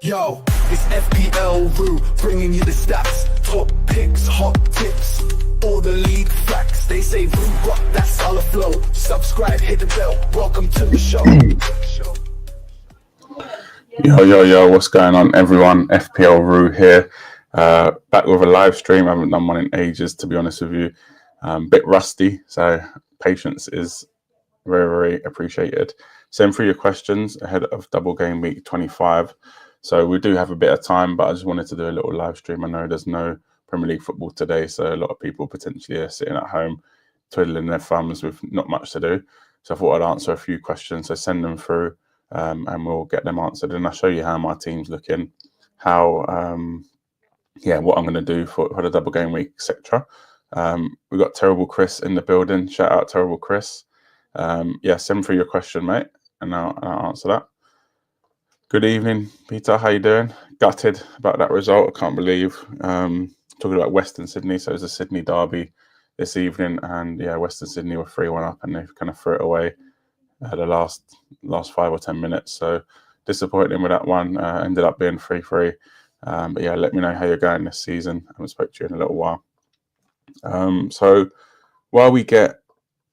Yo, it's FPL Roo, bringing you the stats, top picks, hot tips, all the league facts. They say Roo rock, that's all the flow. Subscribe, hit the bell. Welcome to the show. Yo, what's going on, everyone? FPL Roo here, back with a live stream. I haven't done one in ages, to be honest with you. Bit rusty, so patience is very, very appreciated. Send through your questions ahead of double game week 25. So we do have a bit of time, but I just wanted to do a little live stream. I know there's no Premier League football today, so a lot of people potentially are sitting at home twiddling their thumbs with not much to do. So I thought I'd answer a few questions, so send them through and we'll get them answered. And I'll show you how my team's looking, how, what I'm going to do for the double game week, etc. We've got Terrible Chris in the building. Shout out Terrible Chris. Send through your question, mate, and I'll answer that. Good evening, Peter. How you doing? Gutted about that result. I can't believe. Talking about Western Sydney, so it was a Sydney derby this evening, and Western Sydney were 3-1 up, and they kind of threw it away at the last 5 or 10 minutes. So disappointing with that one. Ended up being 3-3. Let me know how you're going this season. I haven't spoke to you in a little while. So while we get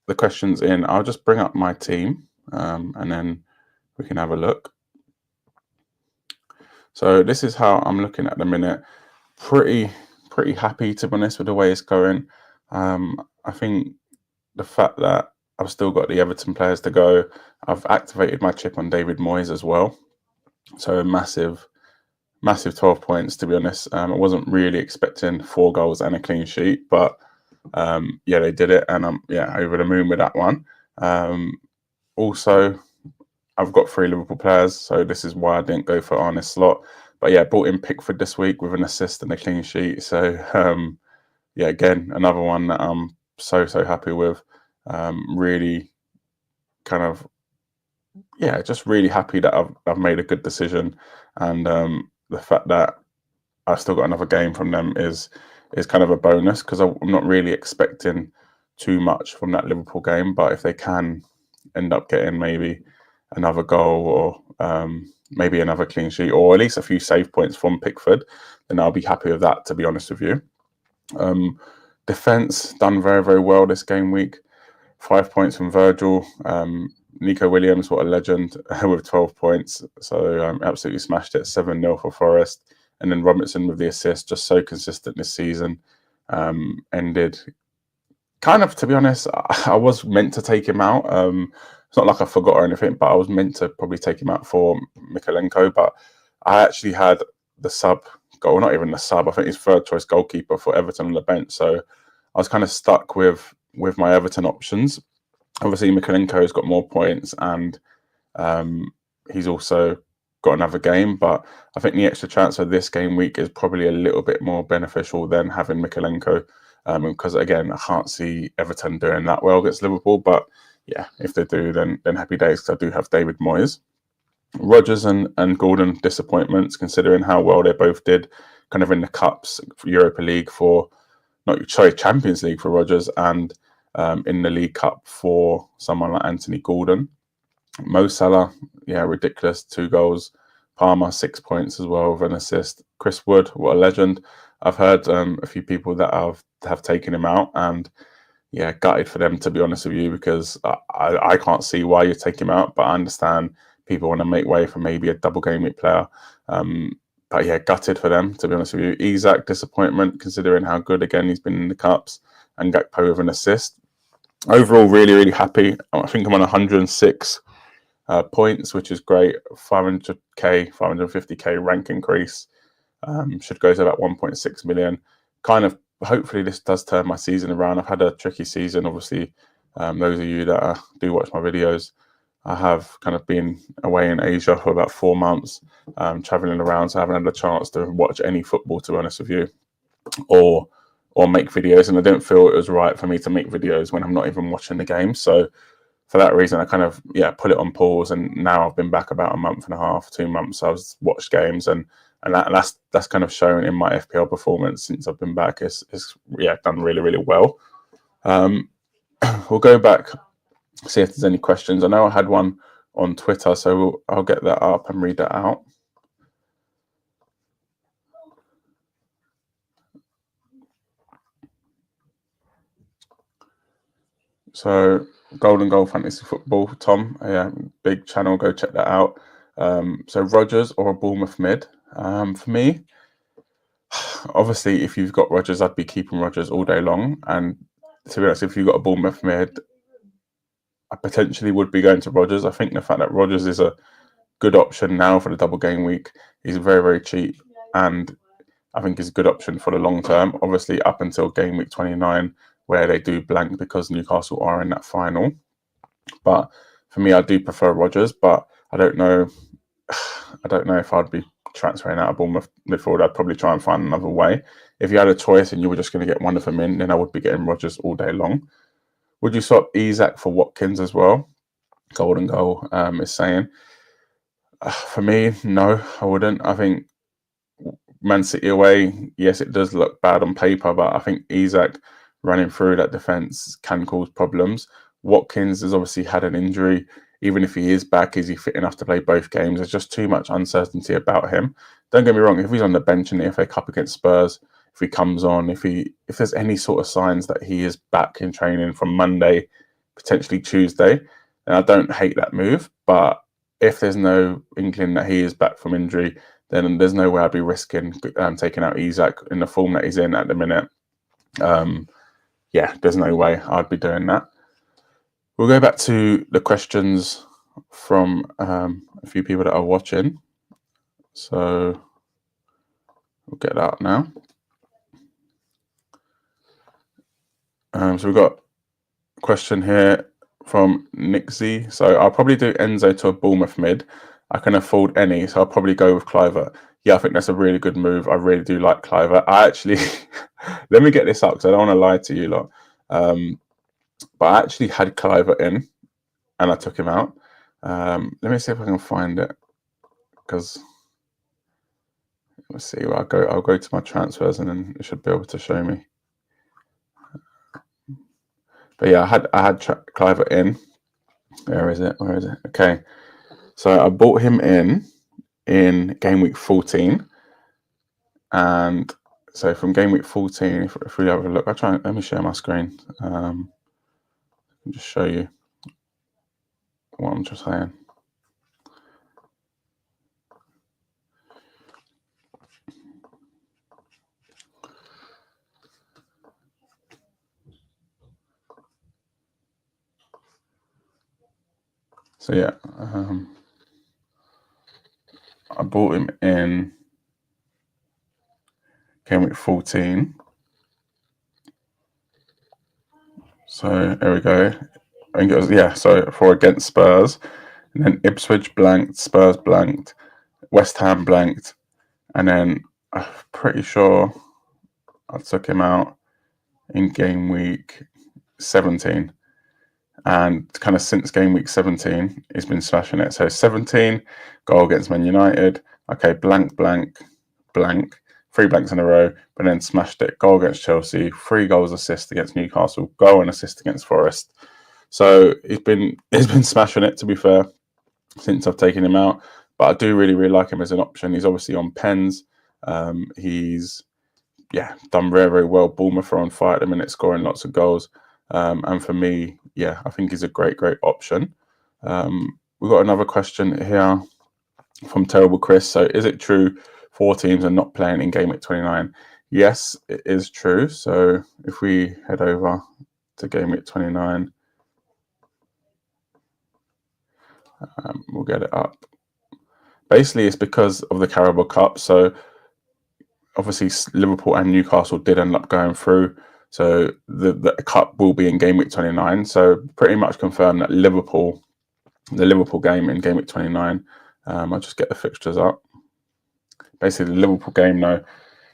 the questions in, I'll just bring up my team, and then we can have a look. So this is how I'm looking at the minute. Pretty happy, to be honest, with the way it's going. I think the fact that I've still got the Everton players to go, I've activated my chip on David Moyes as well. So a massive 12 points, to be honest. I wasn't really expecting 4 goals and a clean sheet, but they did it, and I'm over the moon with that one. Also, I've got 3 Liverpool players, so this is why I didn't go for Arne Slot. But brought in Pickford this week with an assist and a clean sheet. So again, another one that I'm so happy with. Really kind of just really happy that I've made a good decision, and the fact that I've still got another game from them is kind of a bonus, because I'm not really expecting too much from that Liverpool game. But if they can end up getting maybe another goal, or maybe another clean sheet, or at least a few save points from Pickford, then I'll be happy with that, to be honest with you. Defence done very, very well this game week. 5 points from Virgil. Nico Williams, what a legend, with 12 points. So absolutely smashed it. 7-0 for Forest. And then Robinson with the assist, just so consistent this season. Ended kind of, to be honest, I was meant to take him out. It's not like I forgot or anything, but I was meant to probably take him out for Mikalenko. But I actually had the sub goal, not even the sub, I think his third choice goalkeeper for Everton on the bench. So I was kind of stuck with my Everton options. Obviously, Mikalenko's got more points, and he's also got another game. But I think the extra transfer this game week is probably a little bit more beneficial than having Mikalenko, because again, I can't see Everton doing that well against Liverpool. But if they do, then happy days, because I do have David Moyes. Rodgers and Gordon, disappointments, considering how well they both did kind of in the Cups, for Europa League Champions League for Rodgers, and in the League Cup for someone like Anthony Gordon. Mo Salah, ridiculous, 2 goals. Palmer, 6 points as well with an assist. Chris Wood, what a legend. I've heard a few people that have taken him out, and gutted for them, to be honest with you, because I can't see why you take him out, but I understand people want to make way for maybe a double game week player. But gutted for them, to be honest with you. Isak, disappointment, considering how good, again, he's been in the Cups, and Gakpo with an assist. Overall, really, really happy. I think I'm on 106 points, which is great. 550k rank increase. Should go to about 1.6 million. Kind of, hopefully this does turn my season around. I've had a tricky season, obviously. Those of you that do watch my videos, I have kind of been away in Asia for about 4 months, traveling around, so I haven't had a chance to watch any football, to be honest with you, or make videos, and I didn't feel it was right for me to make videos when I'm not even watching the game. So for that reason, I kind of put it on pause, and now I've been back about a month and a half, 2 months. So I've watched games, and that's kind of shown in my FPL performance since I've been back. It's done really, really well. We'll go back, see if there's any questions. I know I had one on Twitter, so I'll get that up and read that out. So Golden Goal Fantasy Football, Tom, yeah, big channel. Go check that out. So Rodgers or a Bournemouth mid. For me, obviously, if you've got Rodgers, I'd be keeping Rodgers all day long. And to be honest, if you've got a Bournemouth mid, I potentially would be going to Rodgers. I think the fact that Rodgers is a good option now for the double game week, he's very, very cheap, and I think is a good option for the long term. Obviously, up until game week 29, where they do blank because Newcastle are in that final. But for me, I do prefer Rodgers, but I don't know. I don't know if I'd be transferring out of Bournemouth midfield. I'd probably try and find another way. If you had a choice and you were just going to get one of them in, then I would be getting Rodgers all day long. Would you swap Isak for Watkins as well? Golden Goal is saying. For me, no, I wouldn't. I think Man City away, yes, it does look bad on paper, but I think Isak running through that defence can cause problems. Watkins has obviously had an injury. Even if he is back, is he fit enough to play both games? There's just too much uncertainty about him. Don't get me wrong, if he's on the bench in the FA Cup against Spurs, if he comes on, if there's any sort of signs that he is back in training from Monday, potentially Tuesday, then I don't hate that move. But if there's no inkling that he is back from injury, then there's no way I'd be risking taking out Isak in the form that he's in at the minute. Yeah, there's no way I'd be doing that. We'll go back to the questions from a few people that are watching. So we'll get that up now. So we've got a question here from Nick Z. So I'll probably do Enzo to a Bournemouth mid. I can afford any, so I'll probably go with Cliver. Yeah, I think that's a really good move. I really do like Cliver. I actually, let me get this up because I don't want to lie to you lot. But I actually had Cliver in and I took him out. Let me see if I can find it, because let's see. I'll go to my transfers and then it should be able to show me. But yeah, I had Cliver in. Where is it? Okay, so I bought him in game week 14, and so from game week 14, if we have a look, let me share my screen. Just show you what I'm just saying. So yeah, I bought him in game week 14. So there we go. I think it was, yeah, so for against Spurs, and then Ipswich blanked, Spurs blanked, West Ham blanked, and then I'm pretty sure I took him out in game week 17. And kind of since game week 17, he's been smashing it. So 17, goal against Man United. Okay, blank, 3 blanks in a row, but then smashed it. Goal against Chelsea, 3 goals, assist against Newcastle, goal and assist against Forest. So he's been smashing it, to be fair, since I've taken him out. But I do really, really like him as an option. He's obviously on pens. He's done very, very well. Bournemouth are on fire at the minute, scoring lots of goals. And for me, yeah, I think he's a great, great option. We've got another question here from Terrible Chris. So is it true 4 teams are not playing in game week 29? Yes, it is true. So if we head over to game week 29, we'll get it up. Basically, it's because of the Carabao Cup. So obviously Liverpool and Newcastle did end up going through. So the cup will be in game week 29. So pretty much confirmed that the Liverpool game in game week 29. I'll just get the fixtures up. Basically, the Liverpool game now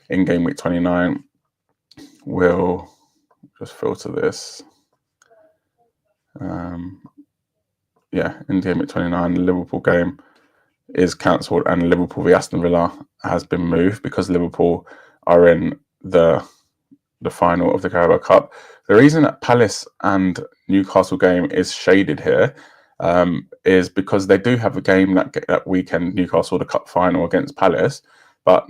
in game week 29 will just filter this. In game week 29, the Liverpool game is cancelled, and Liverpool v Aston Villa has been moved because Liverpool are in the final of the Carabao Cup. The reason that Palace and Newcastle game is shaded here is because they do have a game that weekend, Newcastle, the cup final against Palace, but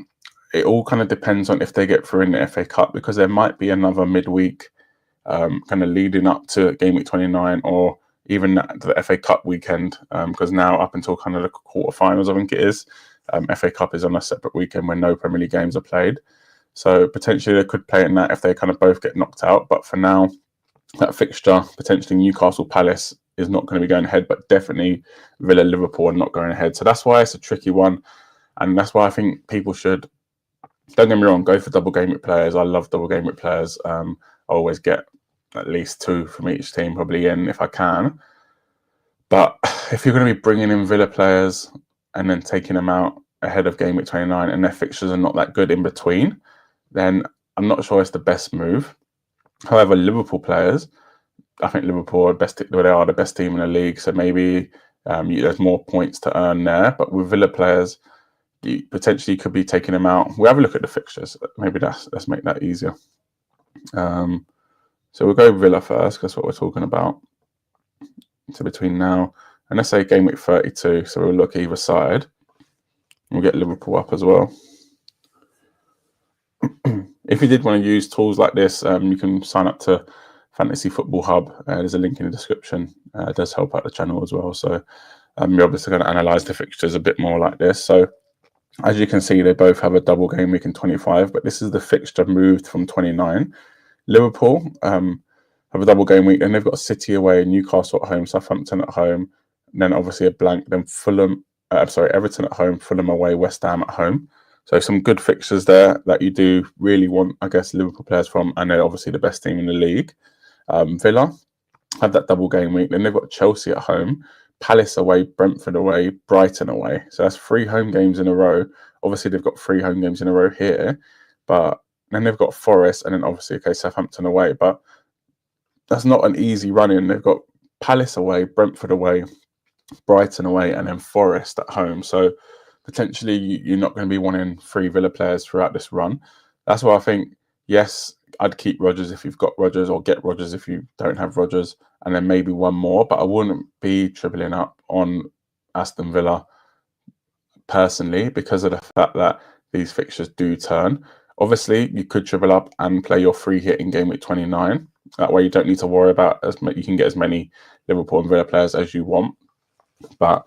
it all kind of depends on if they get through in the FA Cup, because there might be another midweek kind of leading up to game week 29 or even to the FA Cup weekend, because now up until kind of the quarterfinals, I think it is, FA Cup is on a separate weekend when no Premier League games are played. So potentially they could play in that if they kind of both get knocked out. But for now, that fixture, potentially Newcastle Palace, is not going to be going ahead, but definitely Villa Liverpool are not going ahead. So that's why it's a tricky one. And that's why I think people should, don't get me wrong, go for double game week players. I love double game week players. I always get at least 2 from each team probably in if I can. But if you're going to be bringing in Villa players and then taking them out ahead of game week 29 and their fixtures are not that good in between, then I'm not sure it's the best move. However, Liverpool players, I think Liverpool are they are the best team in the league, so maybe there's more points to earn there. But with Villa players, you potentially could be taking them out. We'll have a look at the fixtures. Maybe let's make that easier. So we'll go Villa first, because that's what we're talking about. So between now and let's say game week 32, so we'll look either side. We'll get Liverpool up as well. If you did want to use tools like this, you can sign up to Fantasy Football Hub. There's a link in the description. It does help out the channel as well. So you're obviously going to analyze the fixtures a bit more like this. So as you can see, they both have a double game week in 25, but this is the fixture moved from 29. Liverpool have a double game week, and they've got City away, Newcastle at home, Southampton at home, and then obviously a blank. Then Everton at home, Fulham away, West Ham at home. So some good fixtures there that you do really want, I guess, Liverpool players from, and they're obviously the best team in the league. Villa have that double game week. Then they've got Chelsea at home, Palace away, Brentford away, Brighton away. So that's 3 home games in a row. Obviously, they've got 3 home games in a row here, but then they've got Forest, and then obviously, Southampton away. But that's not an easy run-in. They've got Palace away, Brentford away, Brighton away, and then Forest at home. So potentially you're not going to be wanting 3 Villa players throughout this run. That's why I think, yes, I'd keep Rodgers if you've got Rodgers, or get Rodgers if you don't have Rodgers, and then maybe one more. But I wouldn't be tripling up on Aston Villa personally, because of the fact that these fixtures do turn. Obviously, you could triple up and play your free hit in game week 29. That way you don't need to worry about you can get as many Liverpool and Villa players as you want. But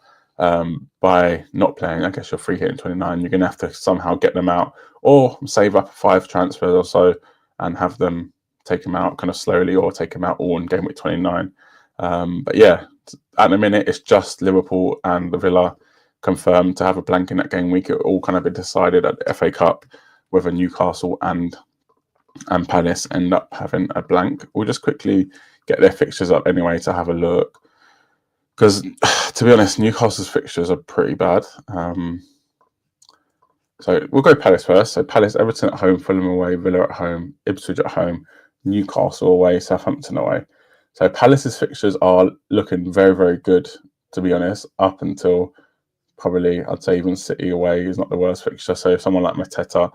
by not playing, I guess, your free hit in 29, you're going to have to somehow get them out, or save up 5 transfers or so and have them take them out kind of slowly, or take them out all in game week 29. But yeah, at the minute, it's just Liverpool and the Villa confirmed to have a blank in that game week. It all kind of been decided at the FA Cup whether Newcastle and Palace end up having a blank. We'll just quickly get their fixtures up anyway to have a look, because to be honest, Newcastle's fixtures are pretty bad. So we'll go Palace first. So Palace, Everton at home, Fulham away, Villa at home, Ipswich at home, Newcastle away, Southampton away. So Palace's fixtures are looking very, very good, to be honest, up until probably, I'd say, even City away is not the worst fixture. So someone like Mateta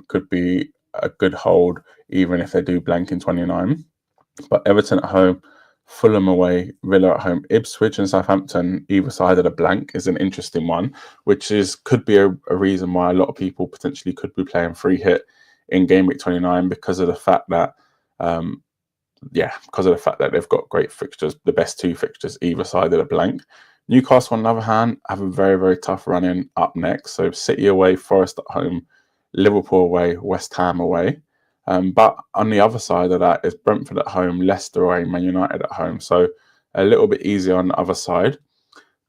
could be a good hold, even if they do blank in 29. But Everton at home, Fulham away, Villa at home, Ipswich and Southampton either side of the blank is an interesting one, which could be a reason why a lot of people potentially could be playing free hit in game week 29, because of the fact that they've got great fixtures, the best 2 fixtures either side of the blank. Newcastle, on the other hand, have a very, very tough run in up next. So City away, Forest at home, Liverpool away, West Ham away. But on the other side of that is Brentford at home, Leicester away, Man United at home. So a little bit easier on the other side.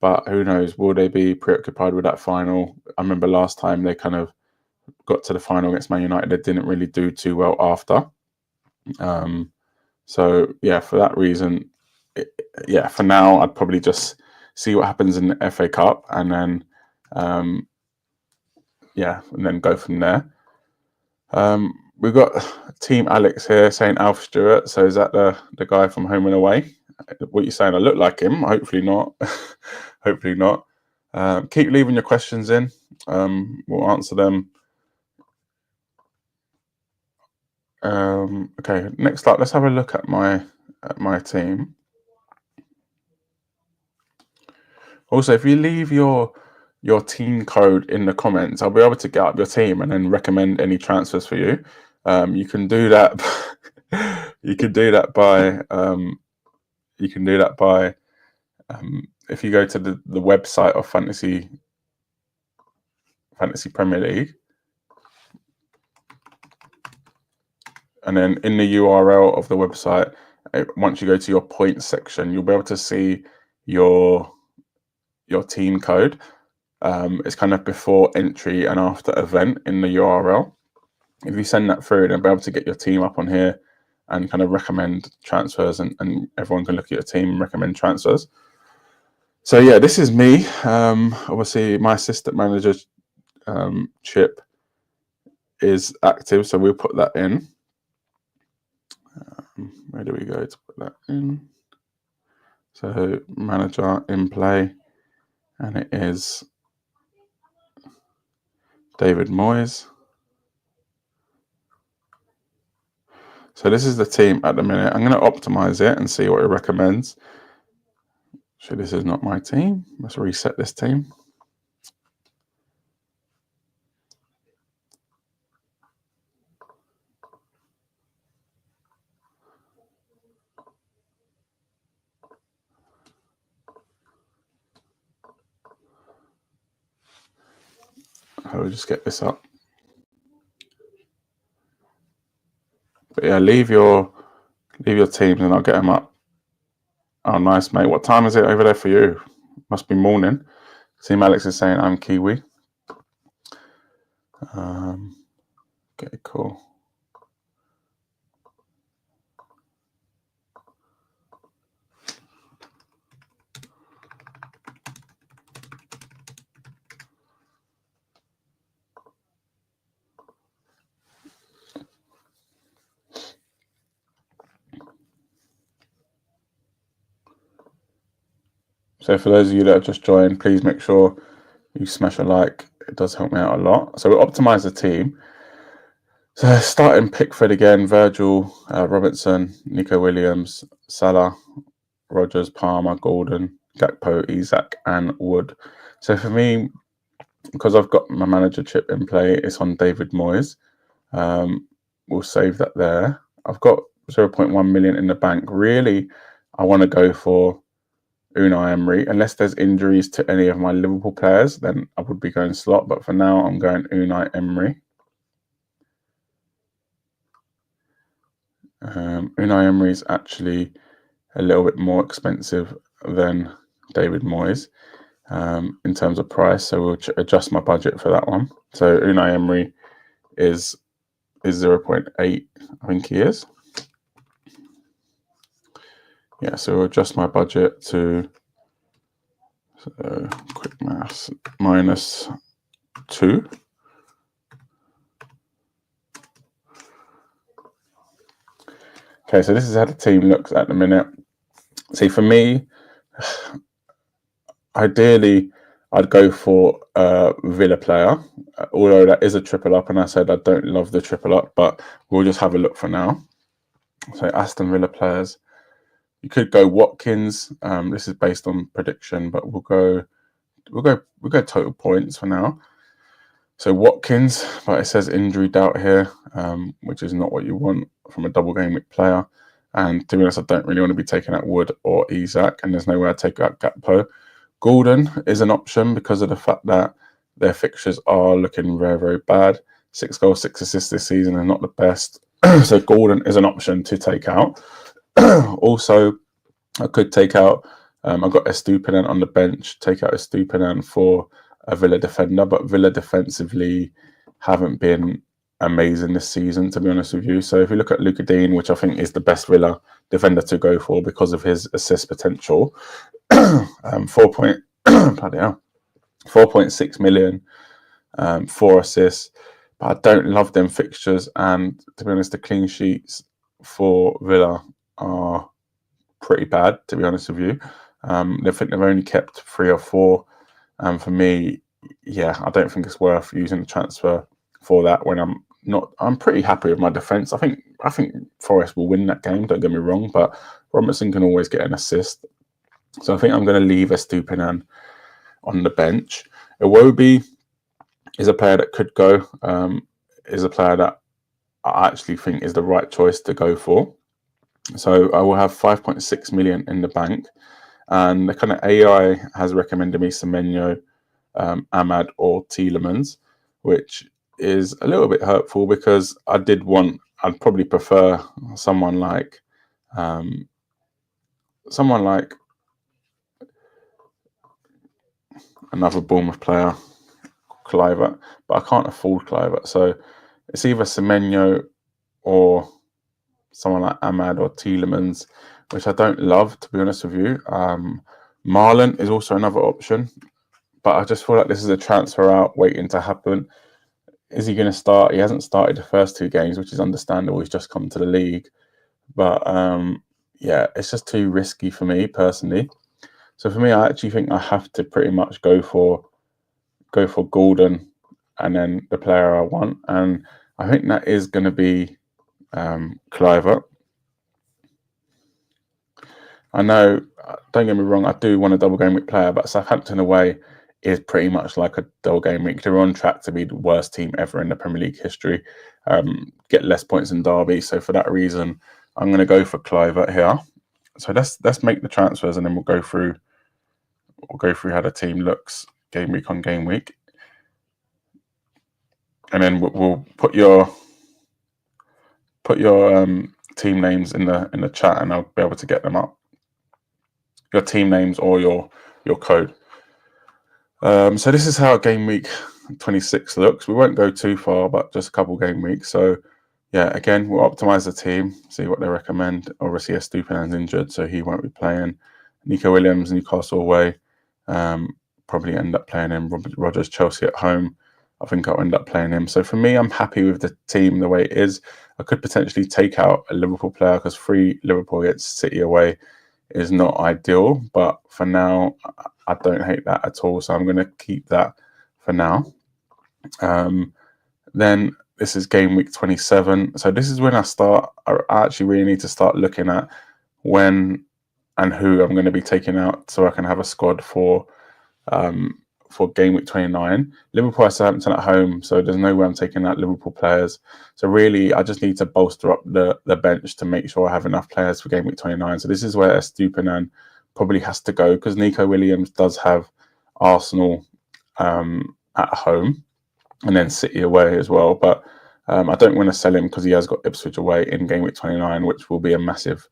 But who knows? Will they be preoccupied with that final? I remember last time they kind of got to the final against Man United, they didn't really do too well after. So yeah, for that reason, for now, I'd probably just see what happens in the FA Cup, and then and then go from there. We've got Team Alex here saying Alf Stewart. So is that the guy from Home and Away? What you're saying? I look like him. Hopefully not. Hopefully not. Keep leaving your questions in. We'll answer them. Okay. Next up, let's have a look at my team. Also, if you leave your team code in the comments, I'll be able to get up your team and then recommend any transfers for you. You can do that. You can do that by if you go to the website of Fantasy Premier League, and then in the URL of the website, once you go to your points section, you'll be able to see your team code. It's kind of before entry and after event in the URL. If you send that through, then be able to get your team up on here and kind of recommend transfers, and everyone can look at your team and recommend transfers. So yeah, this is me. Obviously, my assistant manager chip is active, so we'll put that in. Where do we go to put that in? So manager in play, and it is David Moyes. So this is the team at the minute. I'm going to optimize it and see what it recommends. So this is not my team. Let's reset this team. I'll just get this up. But yeah, leave your teams and I'll get them up. Oh, nice, mate. What time is it over there for you? Must be morning. Team Alex is saying I'm Kiwi. Okay, cool. So for those of you that have just joined, please make sure you smash a like. It does help me out a lot. So we'll optimize the team. So starting Pickford again, Virgil, Robertson, Nico Williams, Salah, Rogers, Palmer, Gordon, Gakpo, Isak, and Wood. So for me, because I've got my manager chip in play, it's on David Moyes. We'll save that there. I've got 0.1 million in the bank. Really, I want to go for Unai Emery. Unless there's injuries to any of my Liverpool players, then I would be going slot. But for now, I'm going Unai Emery. Unai Emery is actually a little bit more expensive than David Moyes in terms of price. So we'll adjust my budget for that one. So Unai Emery is 0.8, I think he is. Yeah, so we'll adjust my budget to, so quick maths, -2. Okay, so this is how the team looks at the minute. See, for me, ideally, I'd go for a Villa player, although that is a triple up, and I said I don't love the triple up, but we'll just have a look for now. So Aston Villa players, you could go Watkins. This is based on prediction, but we'll go total points for now. So Watkins, but it says injury doubt here, which is not what you want from a double game week player. And to be honest, I don't really want to be taking out Wood or Isak, and there's no way I'd take out Gakpo. Gordon is an option because of the fact that their fixtures are looking very, very bad. 6 goals, 6 assists this season are not the best. So Gordon is an option to take out. Also, I could take out, I've got Estupinan on the bench, take out Estupinan for a Villa defender, but Villa defensively haven't been amazing this season, to be honest with you. So if you look at Luka Dean, which I think is the best Villa defender to go for because of his assist potential, 4.6 million, 4 assists, but I don't love them fixtures. And to be honest, the clean sheets for Villa are pretty bad, to be honest with you. I think they've only kept 3 or 4. For me, yeah, I don't think it's worth using the transfer for that when I'm pretty happy with my defence. I think Forest will win that game, don't get me wrong, but Robertson can always get an assist. So I think I'm going to leave Estupinan on the bench. Iwobi is a player that could go, is a player that I actually think is the right choice to go for. So I will have 5.6 million in the bank, and the kind of AI has recommended me Semenyo, Ahmad, or Tielemans, which is a little bit hurtful because I'd probably prefer someone like another Bournemouth player, Clivert, but I can't afford Clivert. So it's either Semenyo or someone like Ahmad or Tielemans, which I don't love, to be honest with you. Marlon is also another option, but I just feel like this is a transfer out waiting to happen. Is he going to start? He hasn't started the first 2 games, which is understandable. He's just come to the league. But yeah, it's just too risky for me personally. So for me, I actually think I have to pretty much go for Gordon and then the player I want. And I think that is going to be Clivert. I know, don't get me wrong, I do want a double game week player, but Southampton away is pretty much like a double game week. They're on track to be the worst team ever in the Premier League history, get less points than Derby. So for that reason, I'm going to go for Clivert here. So let's make the transfers, and then we'll go through how the team looks game week on game week, and then we'll put your team names in the chat, and I'll be able to get them up. Your team names or your code. So this is how game week 26 looks. We won't go too far, but just a couple game weeks. So yeah, again, we'll optimize the team, see what they recommend. Obviously, Estupiñán's injured, so he won't be playing. Nico Williams, Newcastle away. Probably end up playing him. Rogers, Chelsea at home. I think I'll end up playing him. So for me, I'm happy with the team the way it is. I could potentially take out a Liverpool player because 3 Liverpool against City away is not ideal. But for now, I don't hate that at all. So I'm going to keep that for now. Then this is game week 27. So this is when I actually really need to start looking at when and who I'm going to be taking out so I can have a squad for game week 29. Liverpool, Southampton at home, so there's no way I'm taking out Liverpool players. So really, I just need to bolster up the bench to make sure I have enough players for game week 29. So this is where Estupiñán probably has to go because Nico Williams does have Arsenal at home and then City away as well. But I don't want to sell him because he has got Ipswich away in game week 29, which will be a massive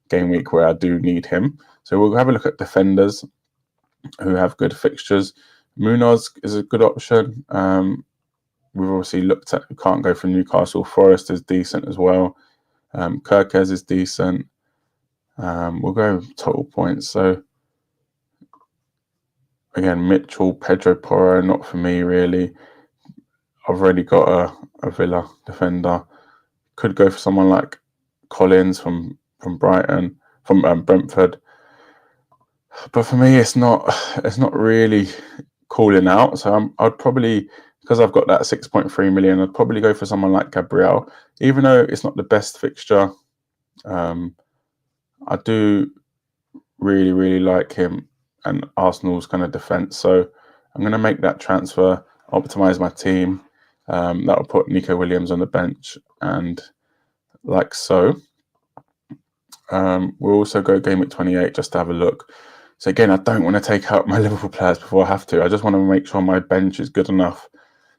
game week where I do need him. So we'll have a look at defenders who have good fixtures. Munoz is a good option. We've obviously looked at, we can't go for Newcastle. Forest is decent as well. Kirkes is decent. We'll go total points. So again, Mitchell, Pedro Porro, not for me really. I've already got a Villa defender. Could go for someone like Collins from Brighton, from Brentford. But for me, it's not really calling out. So I'd probably, because I've got that 6.3 million, I'd probably go for someone like Gabriel, even though it's not the best fixture. I do really like him and Arsenal's kind of defence. So I'm going to make that transfer, optimise my team. That'll put Nico Williams on the bench and like so. We'll also go game week 28 just to have a look. So again, I don't want to take out my Liverpool players before I have to. I just want to make sure my bench is good enough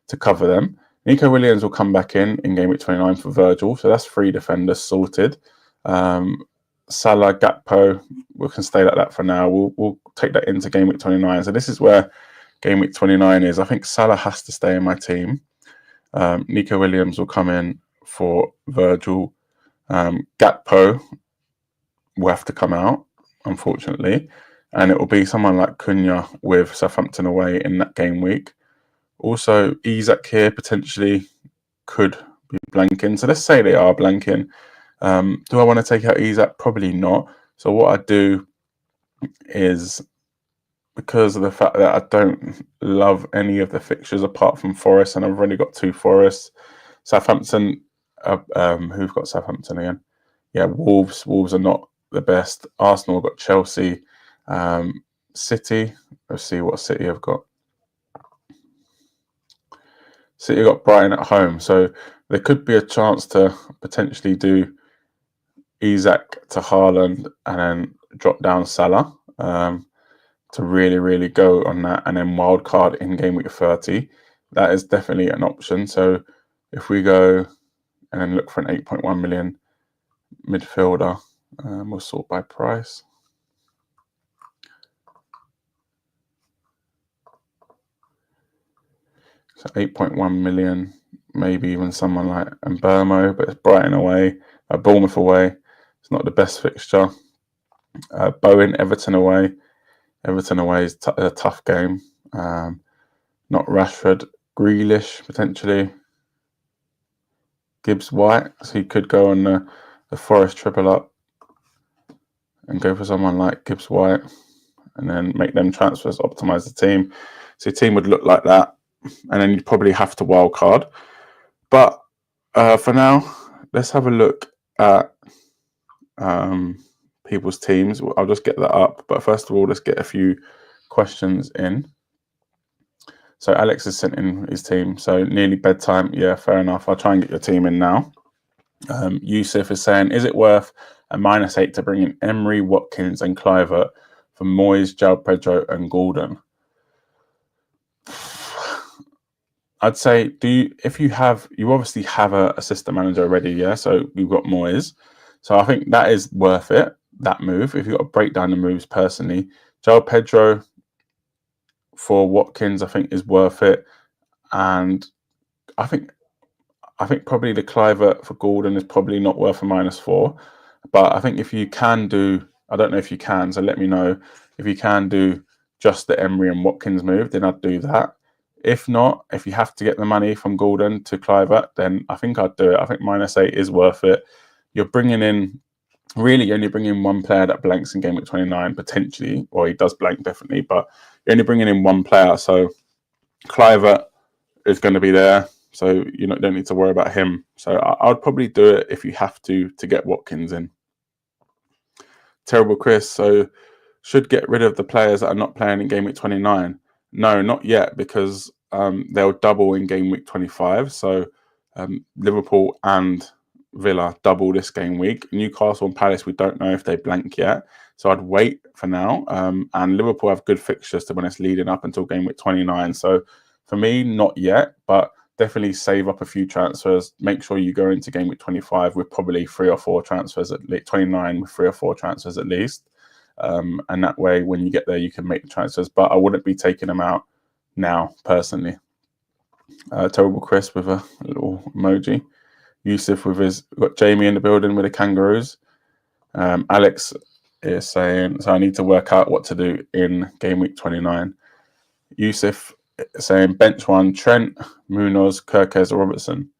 to cover them. Nico Williams will come back in game week 29 for Virgil. So that's 3 defenders sorted. Salah, Gakpo, we can stay like that for now. We'll take that into game week 29. So this is where game week 29 is. I think Salah has to stay in my team. Nico Williams will come in for Virgil. Gakpo will have to come out, unfortunately. And it will be someone like Cunha with Southampton away in that game week. Also, Isak here potentially could be blanking. So let's say they are blanking. Do I want to take out Isak? Probably not. So what I do is, because of the fact that I don't love any of the fixtures apart from Forest, and I've already got 2 Forests. Southampton, who've got Southampton again? Yeah, Wolves. Wolves are not the best. Arsenal got Chelsea. City, let's see what City have got. City got Brighton at home, so there could be a chance to potentially do Isak to Haaland, and then drop down Salah to really go on that, and then wildcard in game week 30. That is definitely an option. So if we go and then look for an 8.1 million midfielder, we'll sort by price. So 8.1 million, maybe even someone like Mbermo, but it's Brighton away, Bournemouth away. It's not the best fixture. Bowen, Everton away. Everton away is a tough game. Not Rashford, Grealish potentially. Gibbs White, so he could go on the Forest triple up and go for someone like Gibbs White and then make them transfers, optimize the team. So your team would look like that. And then you'd probably have to wildcard. But for now, let's have a look at people's teams. I'll just get that up. But first of all, let's get a few questions in. So Alex has sent in his team. So nearly bedtime. Yeah, fair enough. I'll try and get your team in now. Yusuf is saying, is it worth a -8 to bring in Emery, Watkins and Kluivert for Moyes, João Pedro and Gordon? I'd say, you obviously have a assistant manager already, yeah? So we've got Moyes. So I think that is worth it, that move. If you've got to break down the moves personally, João Pedro for Watkins, I think is worth it. And I think probably the Kluivert for Gordon is probably not worth a -4. But I think if you can do, I don't know if you can, so let me know. If you can do just the Emery and Watkins move, then I'd do that. If not, if you have to get the money from Gordon to Kluivert, then I think I'd do it. I think -8 is worth it. You're bringing in, really only bringing one player that blanks in game week 29, potentially, or he does blank definitely, but you're only bringing in one player. So Kluivert is going to be there. So you don't need to worry about him. So I would probably do it if you have to get Watkins in. Terrible Chris. So should get rid of the players that are not playing in game week 29. No, not yet, because they'll double in game week 25. So Liverpool and Villa double this game week. Newcastle and Palace, we don't know if they blank yet. So I'd wait for now. And Liverpool have good fixtures, to be honest, leading up until game week 29. So for me, not yet, but definitely save up a few transfers. Make sure you go into game week 25 with probably 3 or 4 transfers, at least 29 with 3 or 4 transfers at least. And that way, when you get there, you can make the transfers. But I wouldn't be taking them out now, personally. Terrible Chris with a little emoji. Yusuf with his, we've got Jamie in the building with the kangaroos. Alex is saying, so I need to work out what to do in game week 29. Yusuf saying bench 1, Trent, Munoz, Kirkez, or Robertson.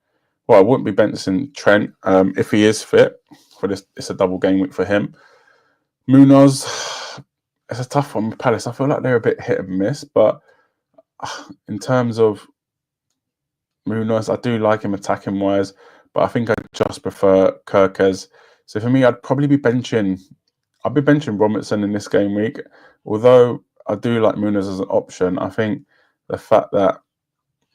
Well, I wouldn't be benching Trent if he is fit for this. It's a double game week for him. Munoz, it's a tough one with Palace. I feel like they're a bit hit and miss, but in terms of Munoz, I do like him attacking wise, but I think I just prefer Kirkez. So for me, I'd probably be benching. I'd be benching Robertson in this game week. Although I do like Munoz as an option, I think the fact that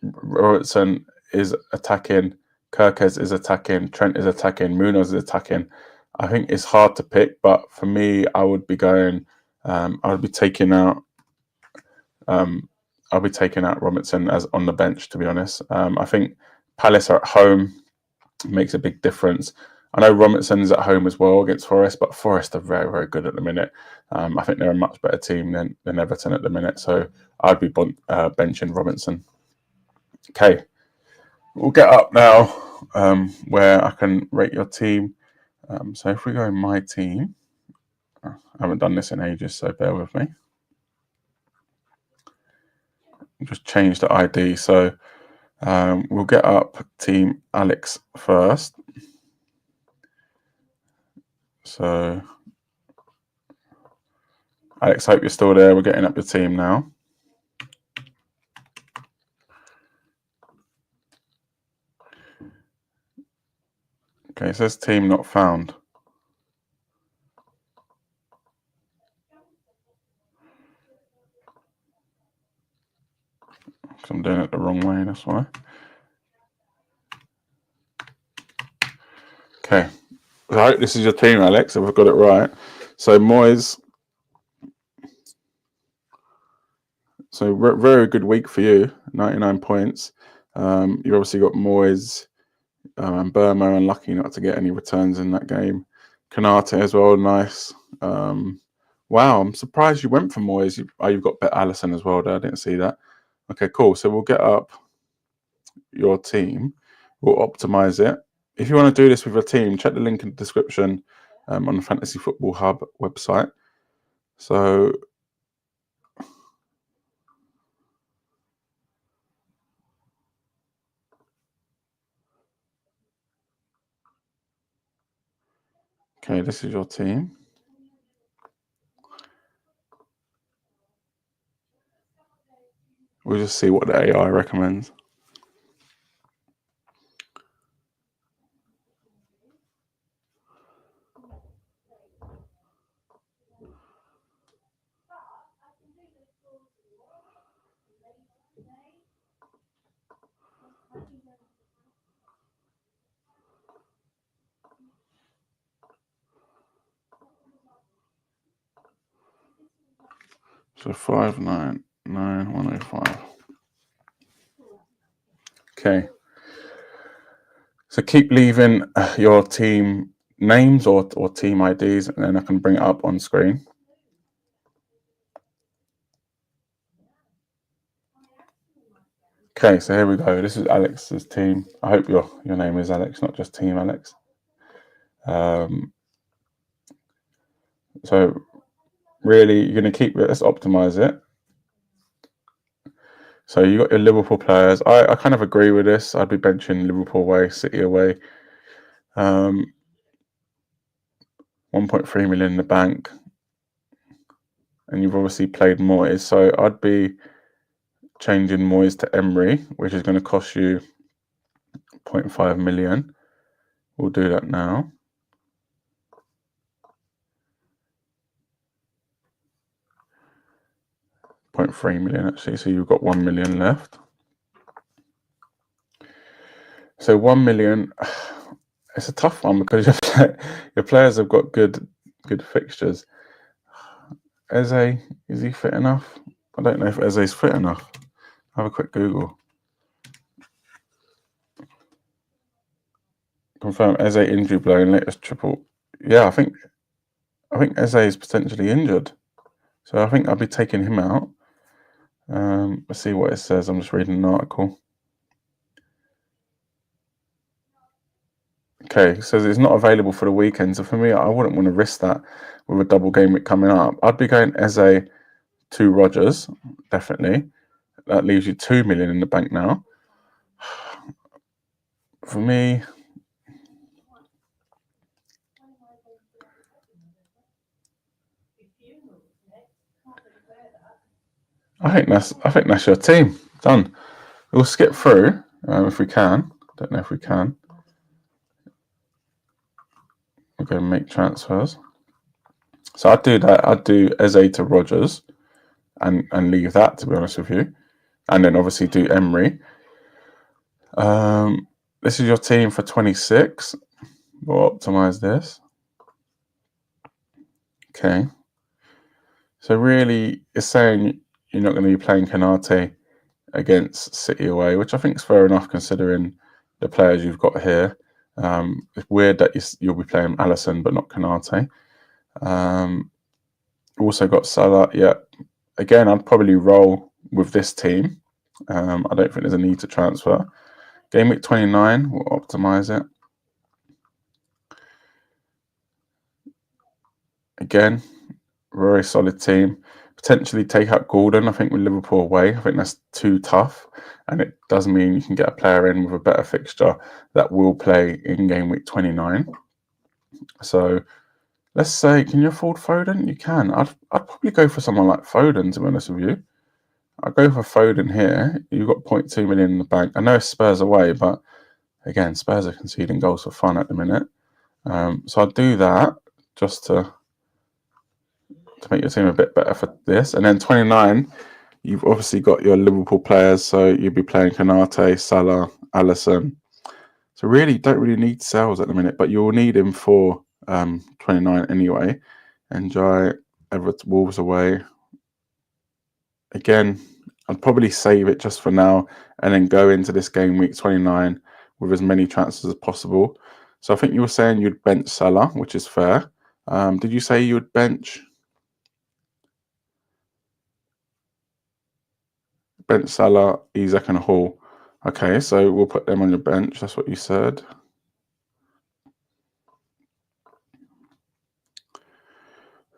Robertson is attacking, Kirkez is attacking, Trent is attacking, Munoz is attacking, I think it's hard to pick. But for me, I would be going. I would be taking out. I'll be taking out Robertson as on the bench, to be honest. I think Palace are at home, makes a big difference. I know Robertson's at home as well against Forest, but Forest are very, very good at the minute. I think they're a much better team than Everton at the minute. So I'd be benching Robertson. Okay, we'll get up now where I can rate your team. So if we go in my team, I haven't done this in ages, so bear with me. Just change the ID. So we'll get up team Alex first. So Alex, hope you're still there. We're getting up your team now. Okay, it says team not found. I'm doing it the wrong way, that's why. Okay, I hope this is your team, Alex, if I've got it right. So Moyes. So very good week for you, 99 points. You obviously got Moyes and Burma, unlucky not to get any returns in that game. Kanate as well, nice. Wow, I'm surprised you went for Moyes. You've got Bet Allison as well there, I didn't see that. Okay, cool. So we'll get up your team. We'll optimize it. If you want to do this with your team, check the link in the description on the Fantasy Football Hub website. So okay, this is your team. We'll just see what the AI recommends. So 599105. Okay. So keep leaving your team names or team IDs, and then I can bring it up on screen. Okay, so here we go. This is Alex's team. I hope your name is Alex, not just Team Alex. So really, you're going to keep it. Let's optimize it. So you got your Liverpool players. I kind of agree with this. I'd be benching Liverpool away, City away. 1.3 million in the bank, and you've obviously played Moyes. So I'd be changing Moyes to Emery, which is going to cost you 0.5 million. We'll do that now. 0.3 million actually, so you've got 1 million left. So 1 million, it's a tough one because your players have got good fixtures. Eze, is he fit enough? I don't know if Eze's fit enough. Have a quick Google. Confirm Eze injury blow in latest triple. Yeah, I think Eze is potentially injured. So I think I'll be taking him out. Let's see what it says. I'm just reading an article. Okay, it says it's not available for the weekend. So for me, I wouldn't want to risk that with a double game week coming up. I'd be going Eze to Rodgers, definitely. That leaves you 2 million in the bank now. For me, I think that's your team. Done. We'll skip through if we can. Don't know if we can. We'll go make transfers. So I'd do that. I'd do Eze to Rodgers and leave that, to be honest with you. And then obviously do Emery. This is your team for 26. We'll optimize this. Okay. So really, it's saying you're not going to be playing Kanate against City away, which I think is fair enough considering the players you've got here. It's weird that you'll be playing Allison but not Kanate. Also got Salah. Yeah, again, I'd probably roll with this team. I don't think there's a need to transfer. Game week 29, we'll optimize it. Again, very solid team. Potentially take out Gordon, I think, with Liverpool away. I think that's too tough. And it does mean you can get a player in with a better fixture that will play in game week 29. So let's say, can you afford Foden? You can. I'd probably go for someone like Foden, to be honest with you. I'll go for Foden here. You've got 0.2 million in the bank. I know it's Spurs away, but again, Spurs are conceding goals for fun at the minute. So I'll do that just to make your team a bit better for this. And then 29, you've obviously got your Liverpool players. So you'll be playing Kanate, Salah, Allison. So really, don't really need sales at the minute, but you'll need him for 29 anyway. Enjoy Everton Wolves away. Again, I'd probably save it just for now and then go into this game week 29 with as many transfers as possible. So I think you were saying you'd bench Salah, which is fair. Did you say you would bench Salah, Isak and Hall? Okay, so we'll put them on your bench. That's what you said.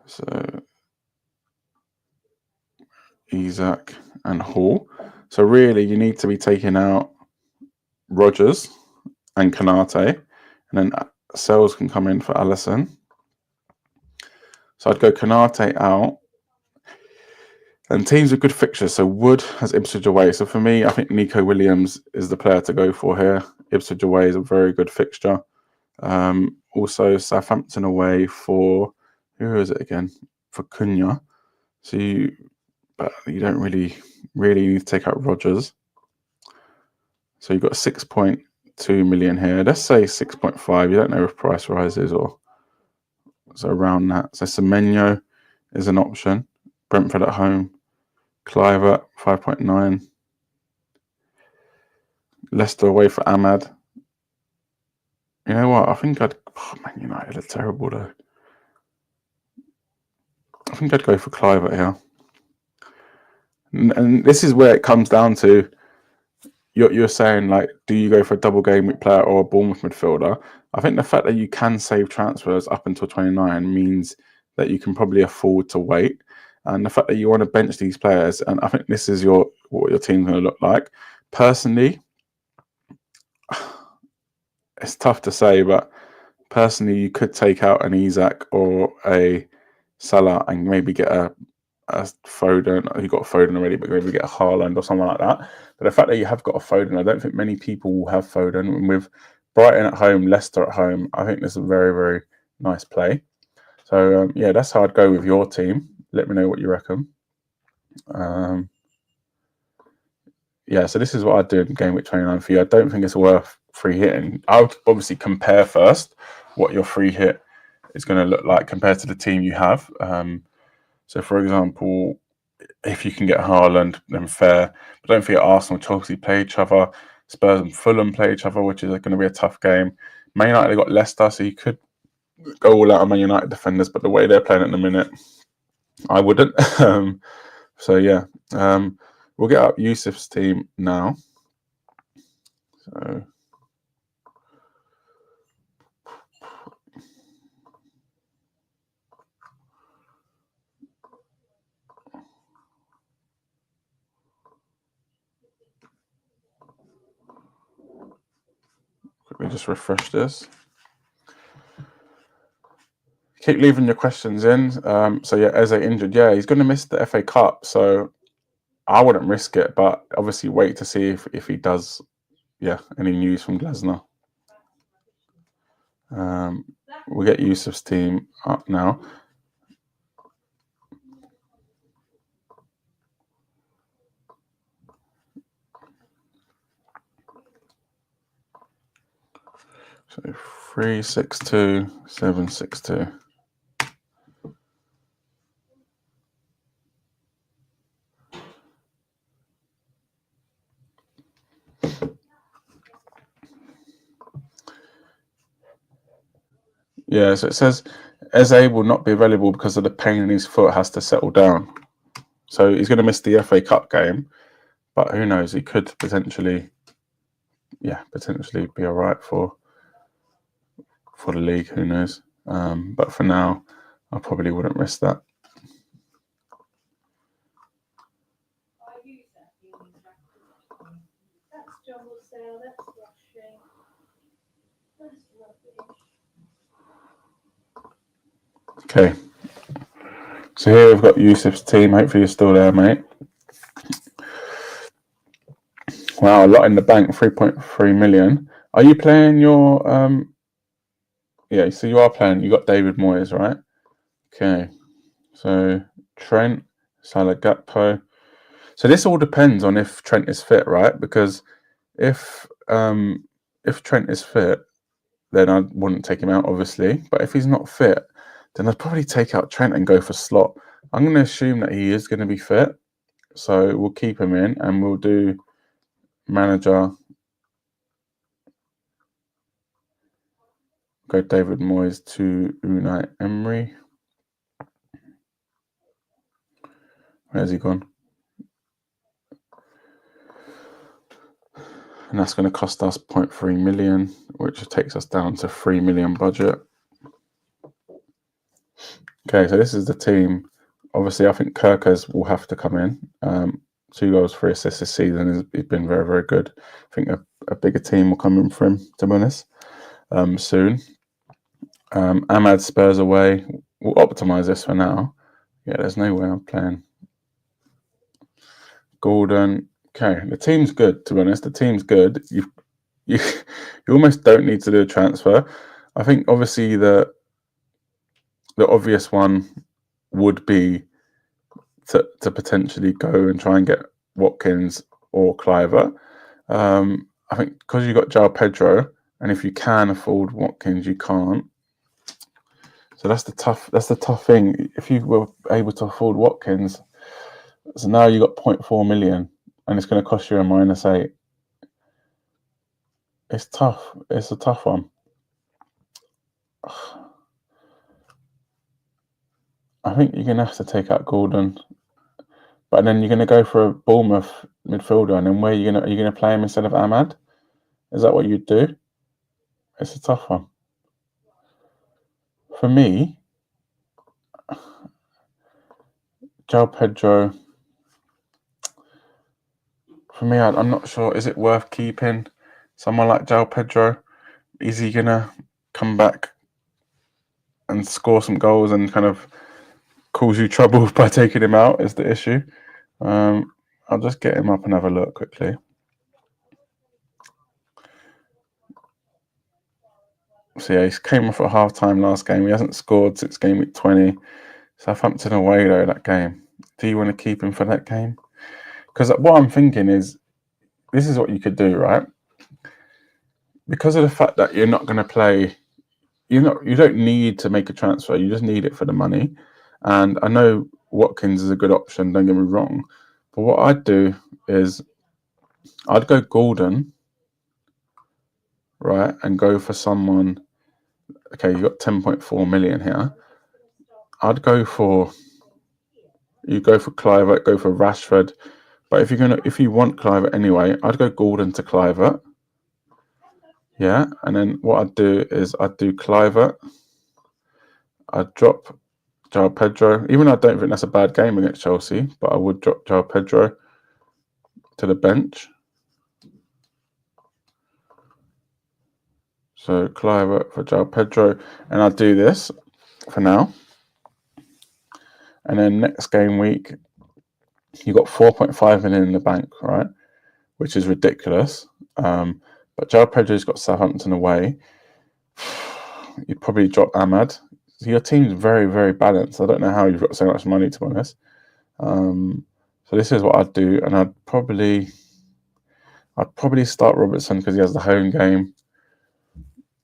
So Isak and Hall. So really, you need to be taking out Rodgers and Kanate, and then Sells can come in for Alisson. So I'd go Kanate out. And teams with good fixtures. So Wood has Ipswich away. So for me, I think Nico Williams is the player to go for here. Ipswich away is a very good fixture. Also, Southampton away for, who is it again? For Cunha. So you don't really need to take out Rodgers. So you've got 6.2 million here. Let's say 6.5. You don't know if price rises or so around that. So Semenyo is an option. Brentford at home. Clive at 5.9. Leicester away for Ahmad. You know what? I think Man United are terrible though. I think I'd go for Clive here. And this is where it comes down to. You're saying, like, do you go for a double game week player or a Bournemouth midfielder? I think the fact that you can save transfers up until 29 means that you can probably afford to wait. And the fact that you want to bench these players, and I think this is what your team's going to look like. Personally, it's tough to say, but personally, you could take out an Isak or a Salah and maybe get a Foden. You got a Foden already, but maybe get a Haaland or something like that. But the fact that you have got a Foden, I don't think many people will have Foden. And with Brighton at home, Leicester at home, I think this is a very, very nice play. So yeah, that's how I'd go with your team. Let me know what you reckon. Yeah, so this is what I'd do in game week 29 for you. I don't think it's worth free hitting. I would obviously compare first what your free hit is going to look like compared to the team you have. So, for example, if you can get Haaland, then fair. But don't forget Arsenal, Chelsea play each other. Spurs and Fulham play each other, which is going to be a tough game. Man United have got Leicester, so you could go all out on Man United defenders. But the way they're playing at the minute, I wouldn't. So, yeah. We'll get up Yusuf's team now. So... quickly just refresh this. Keep leaving your questions in. So yeah, Eze injured. Yeah, he's going to miss the FA Cup. So I wouldn't risk it, but obviously wait to see if he does. Yeah, any news from Glasner. We'll get Yusuf's team up now. So 362 762. Yeah, so it says Eze will not be available because of the pain in his foot has to settle down. So he's going to miss the FA Cup game, but who knows? He could potentially be all right for the league. Who knows? But for now, I probably wouldn't risk that. Okay, so here we've got Yusuf's team. Hopefully you're still there, mate. Wow, a lot in the bank, 3.3 million. Are you playing your... Yeah, so you are playing. You got David Moyes, right? Okay, so Trent, Salah, Gakpo. So this all depends on if Trent is fit, right? Because if Trent is fit, then I wouldn't take him out, obviously. But if he's not fit, then I'd probably take out Trent and go for Slot. I'm going to assume that he is going to be fit. So we'll keep him in and we'll do manager. Go David Moyes to Unai Emery. Where's he gone? And that's going to cost us 0.3 million, which takes us down to 3 million budget. Okay, so this is the team. Obviously, I think Kirkers will have to come in. 2 goals, 3 assists this season. He's been very, very good. I think a bigger team will come in for him, to be honest, soon. Ahmad Spurs away. We'll optimise this for now. Yeah, there's no way I'm playing. Gordon. Okay, the team's good, to be honest. The team's good. You almost don't need to do a transfer. I think obviously the obvious one would be to potentially go and try and get Watkins or Cliver. I think because you've got João Pedro, and if you can afford Watkins, you can't. So that's the tough thing. If you were able to afford Watkins, so now you got 0.4 million, and it's going to cost you a -8. It's tough. It's a tough one. I think you're going to have to take out Gordon, but then you're going to go for a Bournemouth midfielder, and then where are you going to play him instead of Ahmad? Is that what you'd do? It's a tough one. For me, João Pedro. For me, I'm not sure. Is it worth keeping someone like João Pedro? Is he going to come back and score some goals and kind of cause you trouble by taking him out is the issue. I'll just get him up and have a look quickly. So yeah, he came off at half-time last game. He hasn't scored since game week 20. Southampton away though, that game. Do you want to keep him for that game? Because what I'm thinking is, this is what you could do, right? Because of the fact that you're not going to play, you don't need to make a transfer. You just need it for the money. And I know Watkins is a good option, don't get me wrong. But what I'd do is I'd go Gordon, right, and go for someone. Okay, you've got 10.4 million here. I'd go for Clivert, go for Rashford. But if you want Clivert anyway, I'd go Gordon to Clivert. Yeah, and then what I'd do is I'd do Clivert. I'd drop João Pedro, even though I don't think that's a bad game against Chelsea, but I would drop João Pedro to the bench. So Clivert for João Pedro, and I'll do this for now. And then next game week, you got 4.5 million in the bank, right? Which is ridiculous. But João Pedro's got Southampton away. You'd probably drop Ahmad. So your team's very, very balanced. I don't know how you've got so much money, to be honest. So this is what I'd do, and I'd probably start Robertson because he has the home game.